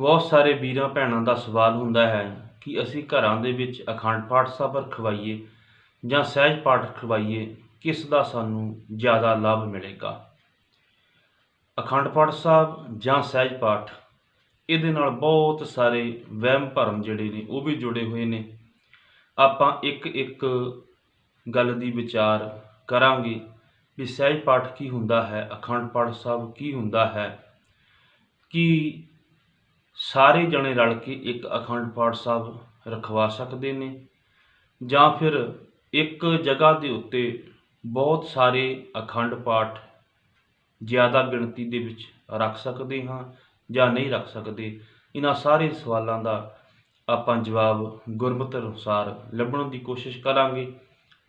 बहुत सारे ਵੀਰਾਂ ਭੈਣਾਂ ਦਾ ਸਵਾਲ ਹੁੰਦਾ ਹੈ ਕਿ ਅਸੀਂ ਘਰਾਂ ਦੇ ਵਿੱਚ ਅਖੰਡ ਪਾਠ ਸਾਹਿਬ ਰਖਵਾਈਏ ਜਾਂ ਸਹਿਜ ਪਾਠ ਰਖਵਾਈਏ, ਕਿਸ ਦਾ ਸਾਨੂੰ ਜ਼ਿਆਦਾ ਲਾਭ ਮਿਲੇਗਾ। ਅਖੰਡ ਪਾਠ ਸਾਹਿਬ ਜਾਂ ਸਹਿਜ ਪਾਠ, ਇਹਦੇ ਨਾਲ ਬਹੁਤ ਸਾਰੇ ਵਹਿਮ ਭਰਮ ਜਿਹੜੇ ਨੇ ਉਹ ਵੀ ਜੁੜੇ ਹੋਏ ਨੇ। ਆਪਾਂ ਇੱਕ ਇੱਕ ਗੱਲ ਦੀ ਵਿਚਾਰ ਕਰਾਂਗੇ ਵੀ ਸਹਿਜ ਪਾਠ ਕੀ ਹੁੰਦਾ ਹੈ, ਅਖੰਡ ਪਾਠ ਸਾਹਿਬ ਕੀ ਹੁੰਦਾ ਹੈ, ਕਿ ਸਾਰੇ ਜਣੇ ਰਲ ਕੇ ਇੱਕ ਅਖੰਡ ਪਾਠ ਸਾਹਿਬ ਰਖਵਾ ਸਕਦੇ ਨੇ ਜਾਂ ਫਿਰ ਇੱਕ ਜਗ੍ਹਾ ਦੇ ਉੱਤੇ ਬਹੁਤ ਸਾਰੇ ਅਖੰਡ ਪਾਠ ਜ਼ਿਆਦਾ ਗਿਣਤੀ ਦੇ ਵਿੱਚ ਰੱਖ ਸਕਦੇ ਹਾਂ ਜਾਂ ਨਹੀਂ ਰੱਖ ਸਕਦੇ। ਇਹਨਾਂ ਸਾਰੇ ਸਵਾਲਾਂ ਦਾ ਆਪਾਂ ਜਵਾਬ ਗੁਰਮਤਿ ਅਨੁਸਾਰ ਲੱਭਣ ਦੀ ਕੋਸ਼ਿਸ਼ ਕਰਾਂਗੇ।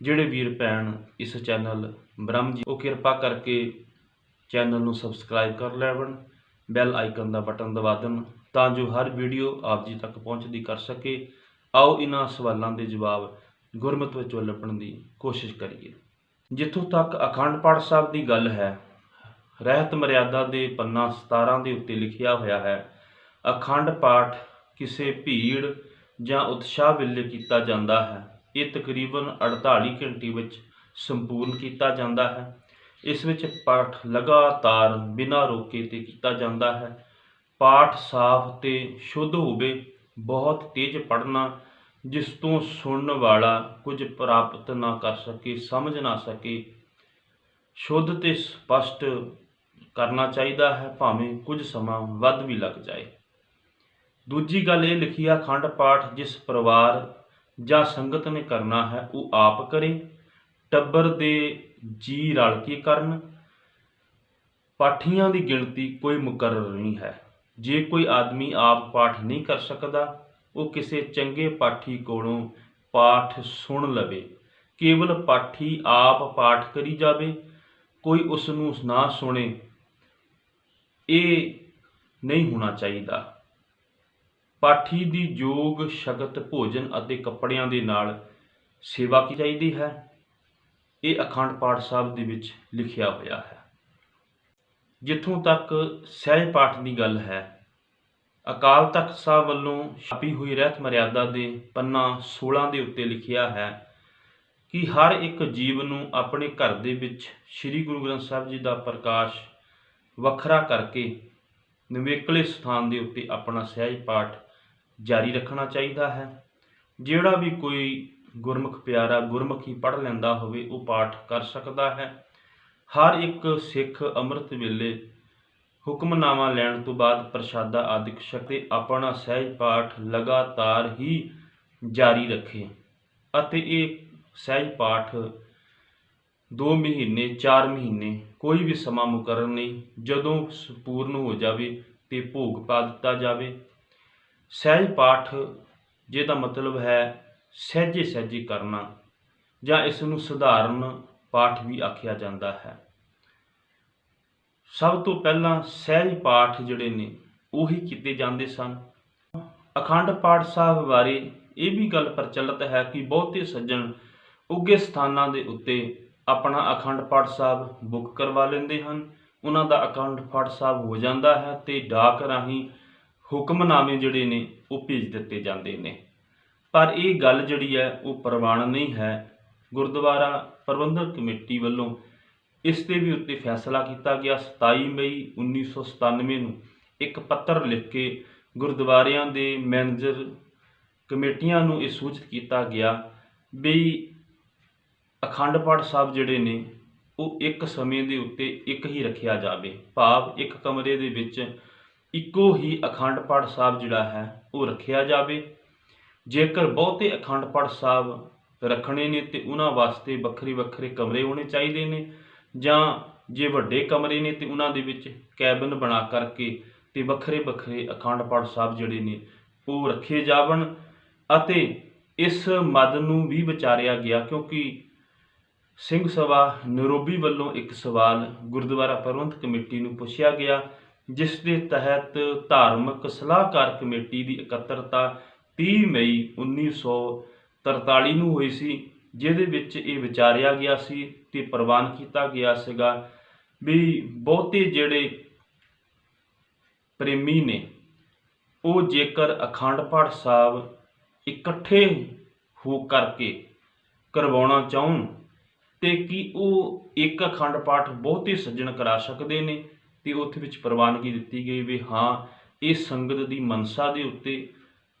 ਜਿਹੜੇ ਵੀਰ ਭੈਣ ਇਸ ਚੈਨਲ ਬ੍ਰਹਮ ਜੀ ਉਹ ਕਿਰਪਾ ਕਰਕੇ ਚੈਨਲ ਨੂੰ ਸਬਸਕ੍ਰਾਈਬ ਕਰ ਲੈਣ, ਬੈਲ ਆਈਕਨ ਦਾ ਬਟਨ ਦਬਾ ਦੇਣ ਤਾਂ ਜੋ ਹਰ ਵੀਡੀਓ ਆਪ ਜੀ ਤੱਕ ਪਹੁੰਚਦੀ ਕਰ ਸਕੇ। ਆਓ ਇਹਨਾਂ ਸਵਾਲਾਂ ਦੇ ਜਵਾਬ ਗੁਰਮਤਿ ਵਿੱਚੋਂ ਲੱਭਣ ਦੀ ਕੋਸ਼ਿਸ਼ ਕਰੀਏ। ਜਿੱਥੋਂ ਤੱਕ ਅਖੰਡ ਪਾਠ ਸਾਹਿਬ ਦੀ ਗੱਲ ਹੈ, ਰਹਿਤ ਮਰਿਆਦਾ ਦੇ ਪੰਨਾ 17 ਦੇ ਉੱਤੇ ਲਿਖਿਆ ਹੋਇਆ ਹੈ, ਅਖੰਡ ਪਾਠ ਕਿਸੇ ਭੀੜ ਜਾਂ ਉਤਸ਼ਾਹ ਵੇਲੇ ਕੀਤਾ ਜਾਂਦਾ ਹੈ। ਇਹ ਤਕਰੀਬਨ 48 ਘੰਟੇ ਵਿੱਚ ਸੰਪੂਰਨ ਕੀਤਾ ਜਾਂਦਾ ਹੈ। ਇਸ ਵਿੱਚ ਪਾਠ ਲਗਾਤਾਰ ਬਿਨਾਂ ਰੋਕੇ ਤੇ ਕੀਤਾ ਜਾਂਦਾ ਹੈ। ਪਾਠ ਸਾਫ਼ ਤੇ ਸ਼ੁੱਧ ਹੋਵੇ, ਬਹੁਤ ਤੇਜ਼ ਪੜ੍ਹਨਾ ਜਿਸ ਤੋਂ ਸੁਣਨ ਵਾਲਾ ਕੁਝ ਪ੍ਰਾਪਤ ਨਾ ਕਰ ਸਕੇ, ਸਮਝ ਨਾ ਸਕੇ। ਸ਼ੁੱਧ ਤੇ ਸਪਸ਼ਟ ਕਰਨਾ ਚਾਹੀਦਾ ਹੈ, ਭਾਵੇਂ ਕੁਝ ਸਮਾਂ ਵੱਧ ਵੀ ਲੱਗ ਜਾਏ। ਦੂਜੀ ਗੱਲ ਇਹ ਲਿਖੀ ਆ, ਅਖੰਡ ਪਾਠ ਜਿਸ ਪਰਿਵਾਰ ਜਾਂ ਸੰਗਤ ਨੇ ਕਰਨਾ ਹੈ ਉਹ ਆਪ ਕਰੇ, ਟੱਬਰ ਦੇ ਜੀ ਰਲ ਕੇ ਕਰਨ। ਪਾਠੀਆਂ ਦੀ ਗਿਣਤੀ ਕੋਈ ਮੁਕਰਰ ਨਹੀਂ ਹੈ। ਜੇ ਕੋਈ ਆਦਮੀ ਆਪ ਪਾਠ ਨਹੀਂ ਕਰ ਸਕਦਾ, ਉਹ ਕਿਸੇ ਚੰਗੇ ਪਾਠੀ ਕੋਲੋਂ ਪਾਠ ਸੁਣ ਲਵੇ। ਕੇਵਲ ਪਾਠੀ ਆਪ ਪਾਠ ਕਰੀ ਜਾਵੇ, ਕੋਈ ਉਸ ਨੂੰ ਨਾ ਸੁਣੇ, ਇਹ ਨਹੀਂ ਹੋਣਾ ਚਾਹੀਦਾ। ਪਾਠੀ ਦੀ ਯੋਗ ਸ਼ਕਤ, ਭੋਜਨ ਅਤੇ ਕੱਪੜਿਆਂ ਦੇ ਨਾਲ ਸੇਵਾ ਕੀ ਚਾਹੀਦੀ ਹੈ। ਇਹ ਅਖੰਡ ਪਾਠ ਸਾਹਿਬ ਦੇ ਵਿੱਚ ਲਿਖਿਆ ਹੋਇਆ ਹੈ। ਜਿੱਥੋਂ ਤੱਕ ਸਹਿਜ ਪਾਠ ਦੀ ਗੱਲ ਹੈ, ਅਕਾਲ ਤਖਤ ਸਾਹਿਬ ਵੱਲੋਂ ਛਾਪੀ ਹੋਈ ਰਹਿਤ ਮਰਿਆਦਾ ਦੇ ਪੰਨਾ 16 ਦੇ ਉੱਤੇ ਲਿਖਿਆ ਹੈ ਕਿ ਹਰ ਇੱਕ ਜੀਵ ਨੂੰ ਆਪਣੇ ਘਰ ਦੇ ਵਿੱਚ ਸ੍ਰੀ ਗੁਰੂ ਗ੍ਰੰਥ ਸਾਹਿਬ ਜੀ ਦਾ ਪ੍ਰਕਾਸ਼ ਵੱਖਰਾ ਕਰਕੇ ਨਿਵੇਕਲੇ ਸਥਾਨ ਦੇ ਉੱਤੇ ਆਪਣਾ ਸਹਿਜ ਪਾਠ ਜਾਰੀ ਰੱਖਣਾ ਚਾਹੀਦਾ ਹੈ। ਜਿਹੜਾ ਵੀ ਕੋਈ ਗੁਰਮੁਖ ਪਿਆਰਾ ਗੁਰਮੁਖੀ ਪੜ੍ਹ ਲੈਂਦਾ ਹੋਵੇ ਉਹ ਪਾਠ ਕਰ ਸਕਦਾ ਹੈ। ਹਰ ਇੱਕ ਸਿੱਖ ਅੰਮ੍ਰਿਤ ਵੇਲੇ ਹੁਕਮਨਾਮਾ ਲੈਣ ਤੋਂ ਬਾਅਦ ਪ੍ਰਸ਼ਾਦਾ ਆਦਿ ਛਕ ਕੇ ਆਪਣਾ ਸਹਿਜ ਪਾਠ ਲਗਾਤਾਰ ਹੀ ਜਾਰੀ ਰੱਖੇ ਅਤੇ ਇਹ ਸਹਿਜ ਪਾਠ 2 ਮਹੀਨੇ 4 ਮਹੀਨੇ ਕੋਈ ਵੀ ਸਮਾਂ ਮੁਕਰਰ ਨਹੀਂ, ਜਦੋਂ ਸੰਪੂਰਨ ਹੋ ਜਾਵੇ ਤੇ ਭੋਗ ਪਾ ਦਿੱਤਾ ਜਾਵੇ। ਸਹਿਜ ਪਾਠ ਜਿਹਦਾ ਮਤਲਬ ਹੈ ਸਹਿਜੇ ਸਹਿਜੇ ਕਰਨਾ, ਜਾਂ ਇਸ ਨੂੰ ਸਧਾਰਨ ਪਾਠ ਵੀ ਆਖਿਆ ਜਾਂਦਾ ਹੈ। ਸਭ ਤੋਂ ਪਹਿਲਾਂ ਸਹਿਜ ਪਾਠ ਜਿਹੜੇ ਨੇ ਉਹੀ ਕੀਤੇ ਜਾਂਦੇ ਸਨ। ਅਖੰਡ ਪਾਠ ਸਾਹਿਬ ਬਾਰੇ ਇਹ ਵੀ ਗੱਲ ਪ੍ਰਚਲਿਤ ਹੈ ਕਿ ਬਹੁਤੇ ਸੱਜਣ ਉੱਘੇ ਸਥਾਨਾਂ ਦੇ ਉੱਤੇ ਆਪਣਾ ਅਖੰਡ ਪਾਠ ਸਾਹਿਬ ਬੁੱਕ ਕਰਵਾ ਲੈਂਦੇ ਹਨ। ਉਹਨਾਂ ਦਾ ਅਖੰਡ ਪਾਠ ਸਾਹਿਬ ਹੋ ਜਾਂਦਾ ਹੈ ਤੇ ਡਾਕ ਰਾਹੀਂ ਹੁਕਮਨਾਮੇ ਜਿਹੜੇ ਨੇ ਉਹ ਭੇਜ ਦਿੱਤੇ ਜਾਂਦੇ ਨੇ। ਪਰ ਇਹ ਗੱਲ ਜਿਹੜੀ ਹੈ ਉਹ ਪ੍ਰਵਾਨ ਨਹੀਂ ਹੈ। ਗੁਰਦੁਆਰਾ ਪ੍ਰਬੰਧਕ ਕਮੇਟੀ ਵੱਲੋਂ ਇਸ ਦੇ ਵੀ ਉੱਤੇ ਫੈਸਲਾ ਕੀਤਾ ਗਿਆ। 27 ਮਈ 1997 ਨੂੰ ਇੱਕ ਪੱਤਰ ਲਿਖ ਕੇ ਗੁਰਦੁਆਰਿਆਂ ਦੇ ਮੈਨੇਜਰ ਕਮੇਟੀਆਂ ਨੂੰ ਇਹ ਸੂਚਿਤ ਕੀਤਾ ਗਿਆ ਵੀ ਅਖੰਡ ਪਾਠ ਸਾਹਿਬ ਜਿਹੜੇ ਨੇ ਉਹ ਇੱਕ ਸਮੇਂ ਦੇ ਉੱਤੇ ਇੱਕ ਹੀ ਰੱਖਿਆ ਜਾਵੇ, ਭਾਵ ਇੱਕ ਕਮਰੇ ਦੇ ਵਿੱਚ ਇੱਕੋ ਹੀ ਅਖੰਡ ਪਾਠ ਸਾਹਿਬ ਜਿਹੜਾ ਹੈ ਉਹ ਰੱਖਿਆ ਜਾਵੇ। ਜੇਕਰ ਬਹੁਤੇ ਅਖੰਡ ਪਾਠ ਸਾਹਿਬ ਰੱਖਣੇ ਨੇ ਤੇ ਉਹਨਾਂ ਵਾਸਤੇ ਵੱਖਰੇ ਵੱਖਰੇ ਕਮਰੇ ਹੋਣੇ ਚਾਹੀਦੇ ਨੇ, ਜਾਂ ਜੇ ਵੱਡੇ ਕਮਰੇ ਨੇ ਤੇ ਉਹਨਾਂ ਦੇ ਵਿੱਚ ਕੈਬਨ ਬਣਾ ਕਰਕੇ ਤੇ ਵੱਖਰੇ ਵੱਖਰੇ ਅਖੰਡ ਪਾਠ ਸਾਹਿਬ ਜਿਹੜੇ ਨੇ ਉਹ ਰੱਖੇ ਜਾਵਣ। ਅਤੇ ਇਸ ਮਦ ਨੂੰ ਵੀ ਵਿਚਾਰਿਆ ਗਿਆ ਕਿਉਂਕਿ ਸਿੰਘ ਸਭਾ ਨਰੋਬੀ ਵੱਲੋਂ ਇੱਕ ਸਵਾਲ ਗੁਰਦੁਆਰਾ ਪ੍ਰਬੰਧਕ ਕਮੇਟੀ ਨੂੰ ਪੁੱਛਿਆ ਗਿਆ, ਜਿਸ ਦੇ ਤਹਿਤ ਧਾਰਮਿਕ ਸਲਾਹਕਾਰ ਕਮੇਟੀ ਦੀ ਇਕੱਤਰਤਾ 30 ਮਈ 1943 ਨੂੰ ਹੋਈ ਸੀ, ਜਿਹਦੇ ਵਿੱਚ ਇਹ ਵਿਚਾਰਿਆ ਗਿਆ ਸੀ ਤੇ ਪ੍ਰਵਾਨ ਕੀਤਾ ਗਿਆ ਸੀਗਾ ਵੀ ਬਹੁਤੇ ਜਿਹੜੇ ਪ੍ਰੇਮੀ ਨੇ ਉਹ ਜੇਕਰ ਅਖੰਡ ਪਾਠ ਸਾਹਿਬ ਇਕੱਠੇ ਹੋ ਕਰਕੇ ਕਰਵਾਉਣਾ ਚਾਹੁਣ ਤੇ ਕੀ ਉਹ ਇੱਕ ਅਖੰਡ ਪਾਠ ਬਹੁਤੇ ਸੱਜਣ ਕਰਾ ਸਕਦੇ ਨੇ। ਤੇ ਉੱਥੇ ਵਿੱਚ ਪ੍ਰਵਾਨਗੀ ਦਿੱਤੀ ਗਈ ਵੀ ਹਾਂ, ਇਹ ਸੰਗਤ ਦੀ ਮਨਸਾ ਦੇ ਉੱਤੇ,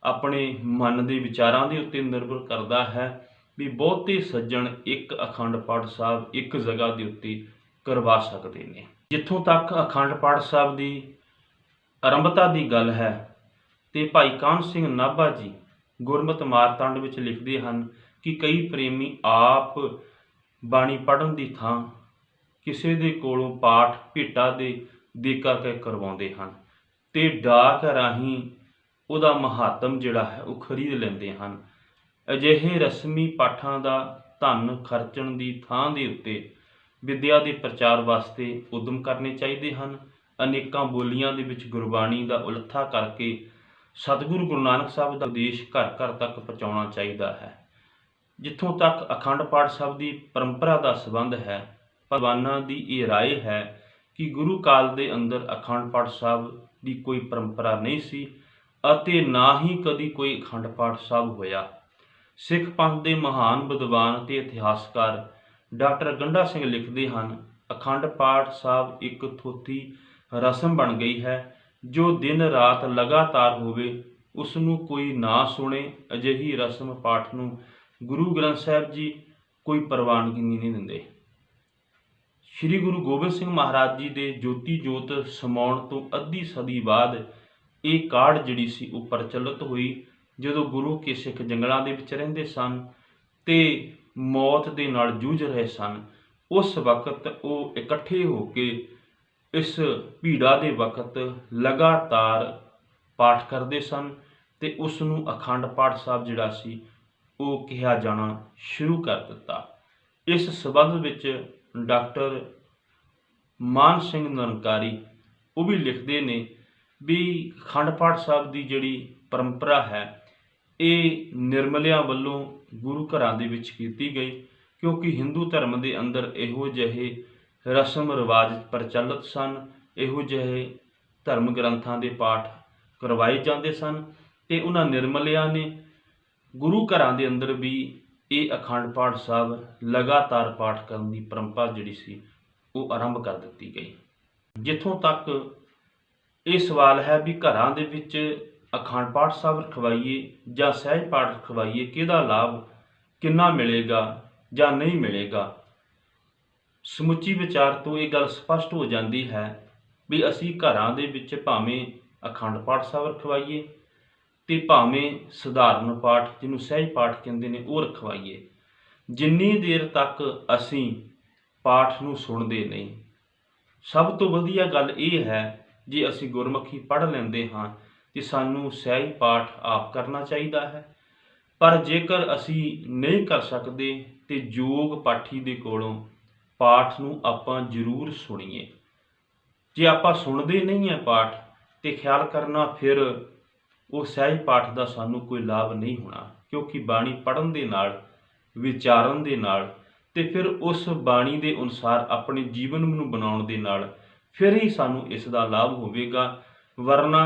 ਆਪਣੇ ਮਨ ਦੇ ਵਿਚਾਰਾਂ ਦੇ ਉੱਤੇ ਨਿਰਭਰ ਕਰਦਾ ਹੈ ਵੀ ਬਹੁਤੇ ਸੱਜਣ ਇੱਕ ਅਖੰਡ ਪਾਠ ਸਾਹਿਬ ਇੱਕ ਜਗ੍ਹਾ ਦੇ ਉੱਤੇ ਕਰਵਾ ਸਕਦੇ ਨੇ। ਜਿੱਥੋਂ ਤੱਕ ਅਖੰਡ ਪਾਠ ਸਾਹਿਬ ਦੀ ਆਰੰਭਤਾ ਦੀ ਗੱਲ ਹੈ ਤੇ ਭਾਈ ਕਾਹਨ ਸਿੰਘ ਨਾਭਾ ਜੀ ਗੁਰਮਤਿ ਮਾਰਤੰਡ ਵਿੱਚ ਲਿਖਦੇ ਹਨ ਕਿ ਕਈ ਪ੍ਰੇਮੀ ਆਪ ਬਾਣੀ ਪੜ੍ਹਨ ਦੀ ਥਾਂ ਕਿਸੇ ਦੇ ਕੋਲੋਂ ਪਾਠ ਭੇਟਾ ਦੇ ਕਰਕੇ ਕਰਵਾਉਂਦੇ ਹਨ ਤੇ ਡਾਕ ਰਾਹੀਂ ਉਹਦਾ ਮਹਾਤਮ ਜਿਹੜਾ ਹੈ ਉਹ ਖਰੀਦ ਲੈਂਦੇ ਹਨ। ਅਜਿਹੇ ਰਸਮੀ ਪਾਠਾਂ ਦਾ ਧਨ ਖਰਚਣ ਦੀ ਥਾਂ ਦੇ ਉੱਤੇ ਵਿਦਿਆ ਦੇ ਪ੍ਰਚਾਰ ਵਾਸਤੇ ਉਦਮ ਕਰਨੇ ਚਾਹੀਦੇ ਹਨ। ਅਨੇਕਾਂ ਬੋਲੀਆਂ ਦੇ ਵਿੱਚ ਗੁਰਬਾਣੀ ਦਾ ਉਲੱਥਾ ਕਰਕੇ ਸਤਿਗੁਰੂ ਗੁਰੂ ਨਾਨਕ ਸਾਹਿਬ ਦਾ ਉਪਦੇਸ਼ ਘਰ ਘਰ ਤੱਕ ਪਹੁੰਚਾਉਣਾ ਚਾਹੀਦਾ ਹੈ। ਜਿੱਥੋਂ ਤੱਕ ਅਖੰਡ ਪਾਠ ਸਾਹਿਬ ਦੀ ਪਰੰਪਰਾ ਦਾ ਸੰਬੰਧ ਹੈ, ਭਗਵਾਨਾਂ ਦੀ ਇਹ ਰਾਏ ਹੈ ਕਿ ਗੁਰੂ ਕਾਲ ਦੇ ਅੰਦਰ ਅਖੰਡ ਪਾਠ ਸਾਹਿਬ ਦੀ ਕੋਈ ਪਰੰਪਰਾ ਨਹੀਂ ਸੀ ਅਤੇ ਨਾ ਹੀ ਕਦੀ ਕੋਈ ਅਖੰਡ ਪਾਠ ਸਾਹਿਬ ਹੋਇਆ। ਸਿੱਖ ਪੰਥ ਦੇ ਮਹਾਨ ਵਿਦਵਾਨ ਤੇ ਇਤਿਹਾਸਕਾਰ ਡਾਕਟਰ ਗੰਡਾ ਸਿੰਘ ਲਿਖਦੇ ਹਨ, ਅਖੰਡ ਪਾਠ ਸਾਹਿਬ ਇੱਕ ਥੋਥੀ ਰਸਮ ਬਣ ਗਈ ਹੈ, ਜੋ ਦਿਨ ਰਾਤ ਲਗਾਤਾਰ ਹੋਵੇ ਉਸ ਨੂੰ ਕੋਈ ਨਾ ਸੁਣੇ। ਅਜਿਹੀ ਰਸਮ ਪਾਠ ਨੂੰ ਗੁਰੂ ਗ੍ਰੰਥ ਸਾਹਿਬ ਜੀ ਕੋਈ ਪ੍ਰਵਾਨਗੀ ਨਹੀਂ ਦਿੰਦੇ। ਸ੍ਰੀ ਗੁਰੂ ਗੋਬਿੰਦ ਸਿੰਘ ਮਹਾਰਾਜ ਜੀ ਦੇ ਜੋਤੀ ਜੋਤ ਸਮਾਉਣ ਤੋਂ ਅੱਧੀ ਸਦੀ ਬਾਅਦ ਇਹ ਕਾਢ ਜਿਹੜੀ ਸੀ ਉਹ ਪ੍ਰਚਲਿਤ ਹੋਈ। ਜਦੋਂ ਗੁਰੂ ਕੇ ਸਿੱਖ ਜੰਗਲਾਂ ਦੇ ਵਿੱਚ ਰਹਿੰਦੇ ਸਨ ਤੇ ਮੌਤ ਦੇ ਨਾਲ ਜੂਝ ਰਹੇ ਸਨ, ਉਸ ਵਕਤ ਉਹ ਇਕੱਠੇ ਹੋ ਕੇ ਇਸ ਭੀੜਾ ਦੇ ਵਕਤ ਲਗਾਤਾਰ ਪਾਠ ਕਰਦੇ ਸਨ ਤੇ ਉਸ ਨੂੰ ਅਖੰਡ ਪਾਠ ਸਾਹਿਬ ਜਿਹੜਾ ਸੀ ਉਹ ਕਿਹਾ ਜਾਣਾ ਸ਼ੁਰੂ ਕਰ ਦਿੱਤਾ। ਇਸ ਸੰਬੰਧ ਵਿੱਚ ਡਾਕਟਰ ਮਾਨ ਸਿੰਘ ਨਿਰੰਕਾਰੀ ਉਹ ਵੀ ਲਿਖਦੇ ਨੇ ਵੀ ਅਖੰਡ ਪਾਠ ਸਾਹਿਬ ਦੀ ਜਿਹੜੀ ਪਰੰਪਰਾ ਹੈ ਇਹ ਨਿਰਮਲਿਆਂ ਵੱਲੋਂ ਗੁਰੂ ਘਰਾਂ ਦੇ ਵਿੱਚ ਕੀਤੀ ਗਈ, ਕਿਉਂਕਿ ਹਿੰਦੂ ਧਰਮ ਦੇ ਅੰਦਰ ਇਹੋ ਜਿਹੇ ਰਸਮ ਰਿਵਾਜ ਪ੍ਰਚਲਿਤ ਸਨ, ਇਹੋ ਜਿਹੇ ਧਰਮ ਗ੍ਰੰਥਾਂ ਦੇ ਪਾਠ ਕਰਵਾਏ ਜਾਂਦੇ ਸਨ ਤੇ ਉਹਨਾਂ ਨਿਰਮਲਿਆਂ ਨੇ ਗੁਰੂ ਘਰਾਂ ਦੇ ਅੰਦਰ ਵੀ ਇਹ ਅਖੰਡ ਪਾਠ ਸਾਹਿਬ ਲਗਾਤਾਰ ਪਾਠ ਕਰਨ ਦੀ ਪਰੰਪਰਾ ਜਿਹੜੀ ਸੀ ਉਹ ਆਰੰਭ ਕਰ ਦਿੱਤੀ ਗਈ। ਜਿੱਥੋਂ ਤੱਕ ਇਹ ਸਵਾਲ ਹੈ ਵੀ ਘਰਾਂ ਦੇ ਵਿੱਚ ਅਖੰਡ ਪਾਠ ਸਾਹਿਬ ਰਖਵਾਈਏ ਜਾਂ ਸਹਿਜ ਪਾਠ ਰਖਵਾਈਏ, ਕਿਹਦਾ ਲਾਭ ਕਿੰਨਾ ਮਿਲੇਗਾ ਜਾਂ ਨਹੀਂ ਮਿਲੇਗਾ, ਸਮੁੱਚੀ ਵਿਚਾਰ ਤੋਂ ਇਹ ਗੱਲ ਸਪਸ਼ਟ ਹੋ ਜਾਂਦੀ ਹੈ ਵੀ ਅਸੀਂ ਘਰਾਂ ਦੇ ਵਿੱਚ ਭਾਵੇਂ ਅਖੰਡ ਪਾਠ ਸਾਹਿਬ ਰਖਵਾਈਏ ਤੇ ਭਾਵੇਂ ਸਧਾਰਨ ਪਾਠ ਜਿਹਨੂੰ ਸਹਿਜ ਪਾਠ ਕਹਿੰਦੇ ਨੇ ਉਹ ਰਖਵਾਈਏ, ਜਿੰਨੀ ਦੇਰ ਤੱਕ ਅਸੀਂ ਪਾਠ ਨੂੰ ਸੁਣਦੇ ਨਹੀਂ। ਸਭ ਤੋਂ ਵਧੀਆ ਗੱਲ ਇਹ ਹੈ ਜੇ ਅਸੀਂ ਗੁਰਮੁਖੀ ਪੜ੍ਹ ਲੈਂਦੇ ਹਾਂ ਤੇ ਸਾਨੂੰ ਸਹਿਜ ਪਾਠ ਆਪ ਕਰਨਾ ਚਾਹੀਦਾ ਹੈ। ਪਰ ਜੇਕਰ ਅਸੀਂ ਨਹੀਂ ਕਰ ਸਕਦੇ ਤੇ ਯੋਗ ਪਾਠੀ ਦੇ ਕੋਲੋਂ ਪਾਠ ਨੂੰ ਆਪਾਂ ਜ਼ਰੂਰ ਸੁਣੀਏ। ਜੇ ਆਪਾਂ ਸੁਣਦੇ ਨਹੀਂ ਹੈ ਪਾਠ ਤੇ ਖਿਆਲ ਕਰਨਾ ਫਿਰ ਉਹ ਸਹਿਜ ਪਾਠ ਦਾ ਸਾਨੂੰ ਕੋਈ ਲਾਭ ਨਹੀਂ ਹੋਣਾ, ਕਿਉਂਕਿ ਬਾਣੀ ਪੜ੍ਹਨ ਦੇ ਨਾਲ, ਵਿਚਾਰਨ ਦੇ ਨਾਲ ਤੇ ਫਿਰ ਉਸ ਬਾਣੀ ਦੇ ਅਨੁਸਾਰ ਆਪਣੇ ਜੀਵਨ ਨੂੰ ਬਣਾਉਣ ਦੇ ਨਾਲ ਫਿਰ ਹੀ ਸਾਨੂੰ ਇਸ ਦਾ ਲਾਭ ਹੋਵੇਗਾ। ਵਰਨਾ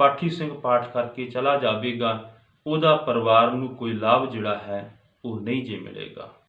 ਪਾਠੀ ਸਿੰਘ ਪਾਠ ਕਰਕੇ ਚਲਾ ਜਾਵੇਗਾ, ਉਹਦਾ ਪਰਿਵਾਰ ਨੂੰ ਕੋਈ ਲਾਭ ਜਿਹੜਾ ਹੈ ਉਹ ਨਹੀਂ ਜੇ ਮਿਲੇਗਾ।